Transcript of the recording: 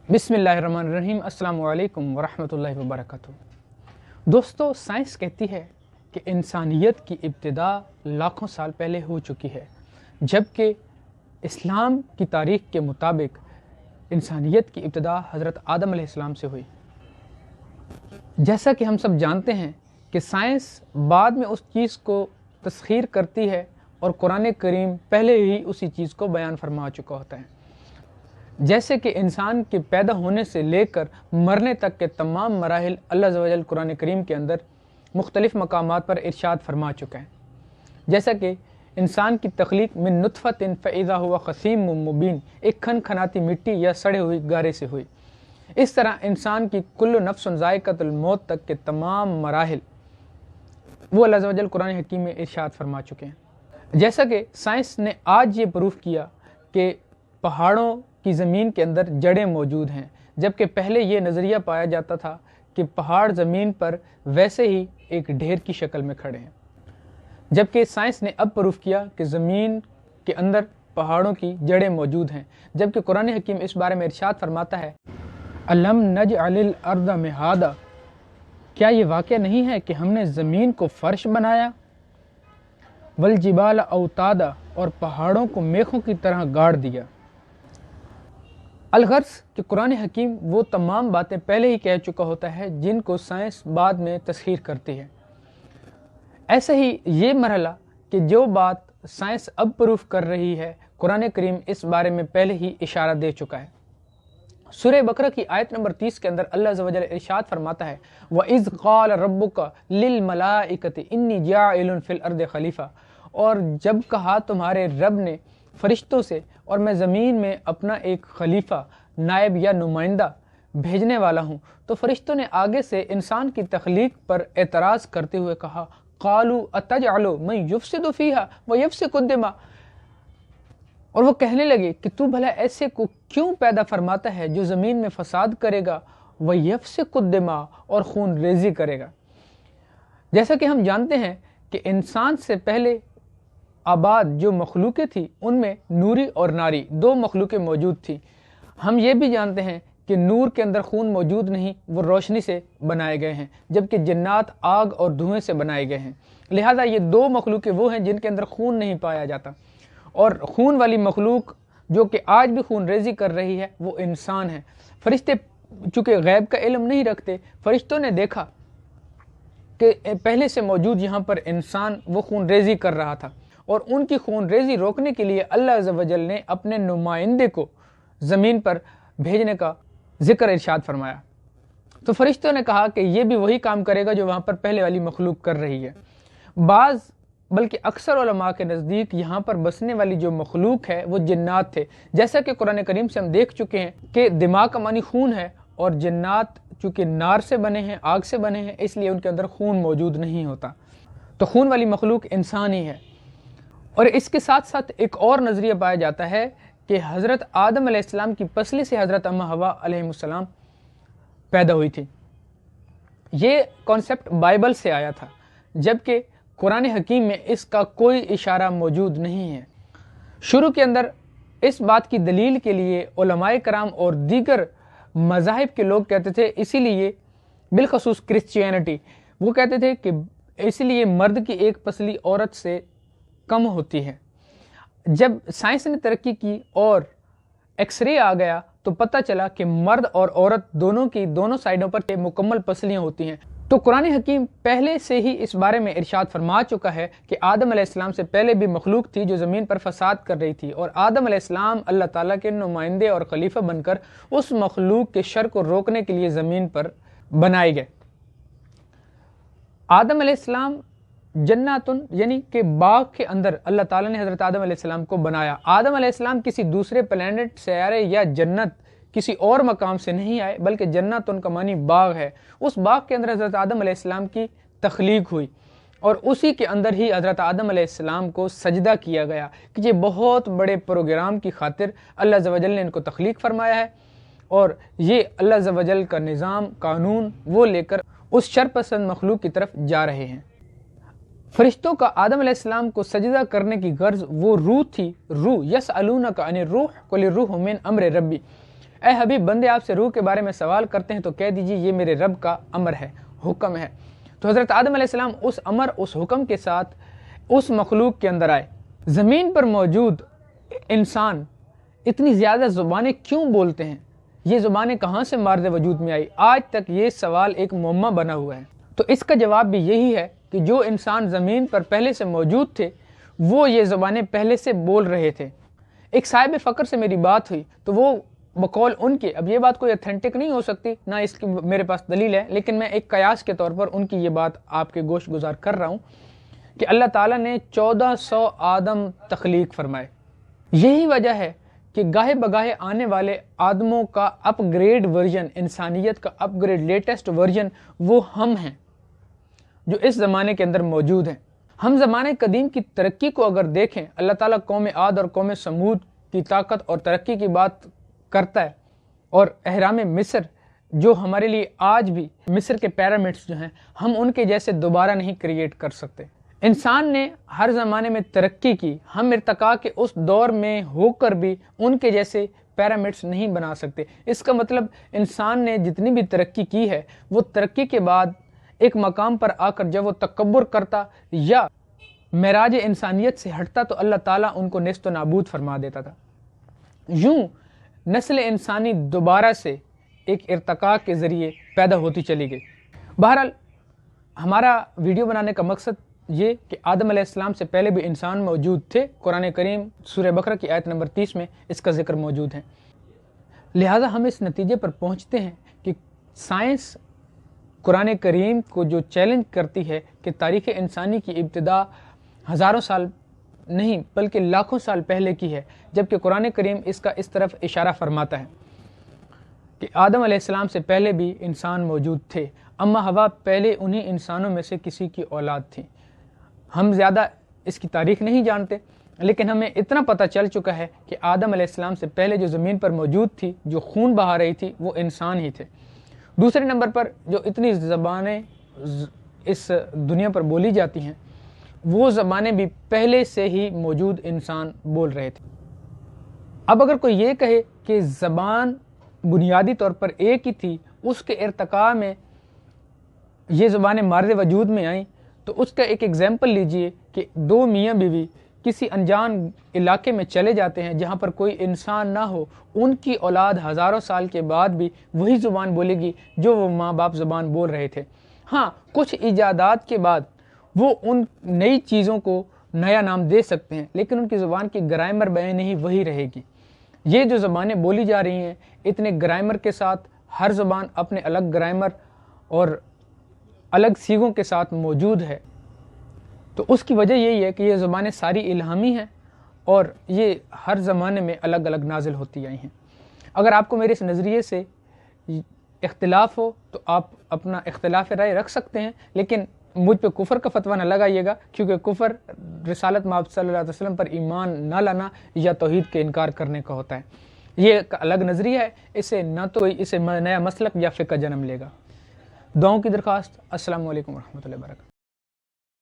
बिस्मिल्लाहिर्रहमानिर्रहीम। अस्सलामु अलैकुम वरहमतुल्लाहि वबरकातुहू। दोस्तों, साइंस कहती है कि इंसानियत की इब्तिदा लाखों साल पहले हो चुकी है, जबकि इस्लाम की तारीख़ के मुताबिक इंसानियत की इब्तिदा हज़रत आदम अलैहिस्सलाम से हुई। जैसा कि हम सब जानते हैं कि साइंस बाद में उस चीज़ को तस्खीर करती है और कुरान करीम पहले ही उसी चीज़ को बयान फरमा चुका होता है। जैसे कि इंसान के पैदा होने से लेकर मरने तक के तमाम मराहिल अल्लाह अज़्ज़ व जल कुरान करीम के अंदर मुख्तलिफ़ मकामात पर इरशाद फरमा चुका है। जैसा कि इंसान की तख्लीक मिन नुत्फ़तिन फ़इज़ा हुवा ख़सीम मुबीन, एक खनखनाती मिट्टी या सड़े हुई गारे से हुई। इस तरह इंसान की कुल्लु नफ्सुन ज़ाइक़तुल मौत तक के तमाम मराहिल वो अल्लाह अज़्ज़ व जल कुरान हकीम में इरशाद फरमा चुके हैं। जैसा कि साइंस ने आज ये प्रूफ किया कि पहाड़ों की ज़मीन के अंदर जड़ें मौजूद हैं, जबकि पहले ये नज़रिया पाया जाता था कि पहाड़ ज़मीन पर वैसे ही एक ढेर की शक्ल में खड़े हैं। जबकि साइंस ने अब प्रूफ किया कि ज़मीन के अंदर पहाड़ों की जड़ें मौजूद हैं, जबकि कुरान हकीम इस बारे में इरशाद फरमाता है, अलम नजअलिल अर्द मिहादा, क्या ये वाक़या नहीं है कि हमने ज़मीन को फ़र्श बनाया, वल जिबाल औतादा, और पहाड़ों को मेखों की तरह गाड़ दिया। अलगर्ज़ कि कुरान हकीम वो तमाम बातें पहले ही कह चुका होता है जिनको साइंस बाद में तस्खीर करती है। ऐसे ही ये मरहला कि जो बात साइंस अब प्रूफ कर रही है, कुरान करीम इस बारे में पहले ही इशारा दे चुका है। सूरह बकरा की आयत नंबर 30 के अंदर अल्लाह अज़्ज़ व जल इरशाद फरमाता है, व इज़ क़ाल रब्बुका लिल मलाइकति इन्नी जाइलुन फिल अर्दि खलीफा, और जब कहा तुम्हारे रब ने फरिश्तों से, और मैं ज़मीन में अपना एक खलीफा, नायब या नुमाइंदा भेजने वाला हूँ, तो फरिश्तों ने आगे से इंसान की तख्लीक पर एतराज़ करते हुए कहा, क़ालू अतजअलु मन युफ़सिदु फ़ीहा व यफ़सिकु दिमा, और वो कहने लगे कि तू भला ऐसे को क्यों पैदा फरमाता है जो ज़मीन में फ़साद करेगा, व यफ़सिकु दिमा, और खून रेज़ी करेगा। जैसा कि हम जानते हैं कि इंसान से पहले आबाद जो मखलूक़ें थी उनमें नूरी और नारी दो मखलूक़ें मौजूद थी। हम ये भी जानते हैं कि नूर के अंदर खून मौजूद नहीं, वो रोशनी से बनाए गए हैं, जबकि जन्नात आग और धुएं से बनाए गए हैं। लिहाजा ये दो मखलूक़ें वो हैं जिनके अंदर खून नहीं पाया जाता, और खून वाली मखलूक जो कि आज भी खून रेज़ी कर रही है वो इंसान है। फरिश्ते चूँकि गैब का इल्म नहीं रखते, फरिश्तों ने देखा कि पहले से मौजूद यहाँ पर इंसान वो खून रेज़ी कर रहा था, और उनकी खून रेज़ी रोकने के लिए अल्लाह अज़्ज़ व जल ने अपने नुमाइंदे को ज़मीन पर भेजने का ज़िक्र इरशाद फरमाया। तो फरिश्तों ने कहा कि ये भी वही काम करेगा जो वहाँ पर पहले वाली मखलूक कर रही है। बल्कि अक्सर उलमा के नज़दीक यहाँ पर बसने वाली जो मखलूक है वो जिन्नात थे। जैसा कि कुरान करीम से हम देख चुके हैं कि दिमाग का मानी खून है, और जिन्नात चूँकि नार से बने हैं, आग से बने हैं, इसलिए उनके अंदर खून मौजूद नहीं होता। तो खून वाली मखलूक इंसान ही है। और इसके साथ साथ एक और नज़रिया पाया जाता है कि हज़रत आदम अलैहिस्सलाम की पसली से हज़रत अम्मा हवा अलैहिस्सलाम पैदा हुई थी। ये कॉन्सेप्ट बाइबल से आया था, जबकि कुरान हकीम में इसका कोई इशारा मौजूद नहीं है। शुरू के अंदर इस बात की दलील के लिए उलमाए कराम और दीगर मज़ाहिब के लोग कहते थे, इसीलिए बिलखसूस क्रिश्चियनिटी, वो कहते थे कि इसलिए मर्द की एक पसली औरत से कम होती है। जब साइंस ने तरक्की की और एक्सरे आ गया तो पता चला कि मर्द और औरत दोनों की दोनों साइडों पर मुकम्मल पसलियाँ होती हैं। तो कुरान हकीम पहले से ही इस बारे में इरशाद फरमा चुका है कि आदम अलैहिस्सलाम से पहले भी मखलूक थी जो ज़मीन पर फसाद कर रही थी, और आदम अलैहिस्सलाम अल्लाह ताला के नुमाइंदे और खलीफा बनकर उस मखलूक के शर को रोकने के लिए ज़मीन पर बनाए गए। आदम अलैहिस्सलाम जन्नतुन यानी कि बाग के अंदर अल्लाह ताला ने हज़रत आदम अलैहिस्सलाम को बनाया। आदम अलैहिस्सलाम किसी दूसरे प्लैनेट, सयारे या जन्नत किसी और मकाम से नहीं आए, बल्कि जन्नत उनका मानी बाग है। उस बाग के अंदर हज़रत आदम अलैहिस्सलाम की तख्लीक हुई, और उसी के अंदर ही हज़रत आदम अलैहिस्सलाम को सजदा किया गया कि ये बहुत बड़े प्रोग्राम की खातिर अल्लाह अज़्ज़ व जल ने इनको तख्लीक फरमाया है, और ये अल्लाह अज़्ज़ व जल का निज़ाम कानून वो लेकर उस शरपसंद मखलूक की तरफ जा रहे हैं। फरिश्तों का आदम अलैहिस्सलाम को सजदा करने की गर्ज वो रूह थी। रूह यसअलूनका अनिर रूह कुल रूह मिन अम्र रब्बी, اے حبیب، بندے آپ سے روح کے بارے میں سوال کرتے ہیں تو کہہ دیجیے یہ میرے رب کا امر ہے، حکم ہے۔ تو حضرت آدم علیہ السلام اس امر، اس حکم کے ساتھ اس مخلوق کے اندر آئے۔ زمین پر موجود انسان اتنی زیادہ زبانیں کیوں بولتے ہیں؟ یہ زبانیں کہاں سے مارد وجود میں آئی؟ آج تک یہ سوال ایک معمہ بنا ہوا ہے۔ تو اس کا جواب بھی یہی ہے کہ جو انسان زمین پر پہلے سے موجود تھے وہ یہ زبانیں پہلے سے بول رہے تھے۔ ایک صاحب فقر سے میری بات ہوئی تو وہ بقول ان کے، اب یہ بات کوئی اتھینٹک نہیں ہو سکتی، نہ اس کی میرے پاس دلیل ہے، لیکن میں ایک قیاس کے طور پر ان کی یہ بات آپ کے گوش گزار کر رہا ہوں کہ اللہ تعالیٰ نے 1400 آدم تخلیق فرمائے۔ یہی وجہ ہے کہ گاہے بگاہے آنے والے آدموں کا اپ گریڈ ورژن، انسانیت کا اپ گریڈ لیٹسٹ ورژن وہ ہم ہیں جو اس زمانے کے اندر موجود ہیں۔ ہم زمانے قدیم کی ترقی کو اگر دیکھیں، اللہ تعالیٰ قوم عاد اور قوم سمود کی طاقت اور ترقی کی بات کرتا ہے، اور اہرام مصر جو ہمارے لیے آج بھی مصر کے پیرامڈس جو ہیں، ہم ان کے جیسے دوبارہ نہیں کریٹ کر سکتے۔ انسان نے ہر زمانے میں ترقی کی، ہم ارتقاء کے اس دور میں ہو کر بھی ان کے جیسے پیرامڈس نہیں بنا سکتے۔ اس کا مطلب انسان نے جتنی بھی ترقی کی ہے وہ ترقی کے بعد ایک مقام پر آ کر جب وہ تکبر کرتا یا معراج انسانیت سے ہٹتا تو اللہ تعالیٰ ان کو نیست و نابود فرما دیتا تھا۔ یوں نسل انسانی دوبارہ سے ایک ارتقاء کے ذریعے پیدا ہوتی چلی گئی۔ بہرحال ہمارا ویڈیو بنانے کا مقصد یہ کہ آدم علیہ السلام سے پہلے بھی انسان موجود تھے۔ قرآن کریم سورہ بقرہ کی آیت نمبر 30 میں اس کا ذکر موجود ہے۔ لہٰذا ہم اس نتیجے پر پہنچتے ہیں کہ سائنس قرآن کریم کو جو چیلنج کرتی ہے کہ تاریخ انسانی کی ابتدا ہزاروں سال نہیں بلکہ لاکھوں سال پہلے کی ہے، جبکہ قرآن کریم اس کا اس طرف اشارہ فرماتا ہے کہ آدم علیہ السلام سے پہلے بھی انسان موجود تھے، اما ہوا پہلے انہی انسانوں میں سے کسی کی اولاد تھی۔ ہم زیادہ اس کی تاریخ نہیں جانتے، لیکن ہمیں اتنا پتہ چل چکا ہے کہ آدم علیہ السلام سے پہلے جو زمین پر موجود تھی، جو خون بہا رہی تھی، وہ انسان ہی تھے۔ دوسرے نمبر پر جو اتنی زبانیں اس دنیا پر بولی جاتی ہیں، وہ زبانیں بھی پہلے سے ہی موجود انسان بول رہے تھے۔ اب اگر کوئی یہ کہے کہ زبان بنیادی طور پر ایک ہی تھی، اس کے ارتقاء میں یہ زبانیں مارد وجود میں آئیں، تو اس کا ایک ایگزامپل لیجئے کہ دو میاں بیوی کسی انجان علاقے میں چلے جاتے ہیں جہاں پر کوئی انسان نہ ہو، ان کی اولاد ہزاروں سال کے بعد بھی وہی زبان بولے گی جو وہ ماں باپ زبان بول رہے تھے۔ ہاں، کچھ ایجادات کے بعد وہ ان نئی چیزوں کو نیا نام دے سکتے ہیں، لیکن ان کی زبان کی گرامر بیان ہی وہی رہے گی۔ یہ جو زبانیں بولی جا رہی ہیں، اتنے گرامر کے ساتھ، ہر زبان اپنے الگ گرامر اور الگ سیغوں کے ساتھ موجود ہے، تو اس کی وجہ یہی ہے کہ یہ زبانیں ساری الہامی ہیں اور یہ ہر زمانے میں الگ الگ نازل ہوتی آئی ہیں۔ اگر آپ کو میرے اس نظریے سے اختلاف ہو تو آپ اپنا اختلاف رائے رکھ سکتے ہیں، لیکن مجھ پہ کفر کا فتویٰ نہ لگائیے گا، کیونکہ کفر رسالت مآب صلی اللہ علیہ وسلم پر ایمان نہ لانا یا توحید کے انکار کرنے کا ہوتا ہے۔ یہ ایک الگ نظریہ ہے، اسے نہ تو اسے نیا مسلک یا فقہ جنم لے گا۔ دعاؤں کی درخواست۔ السلام علیکم ورحمۃ اللہ وبرکاتہ۔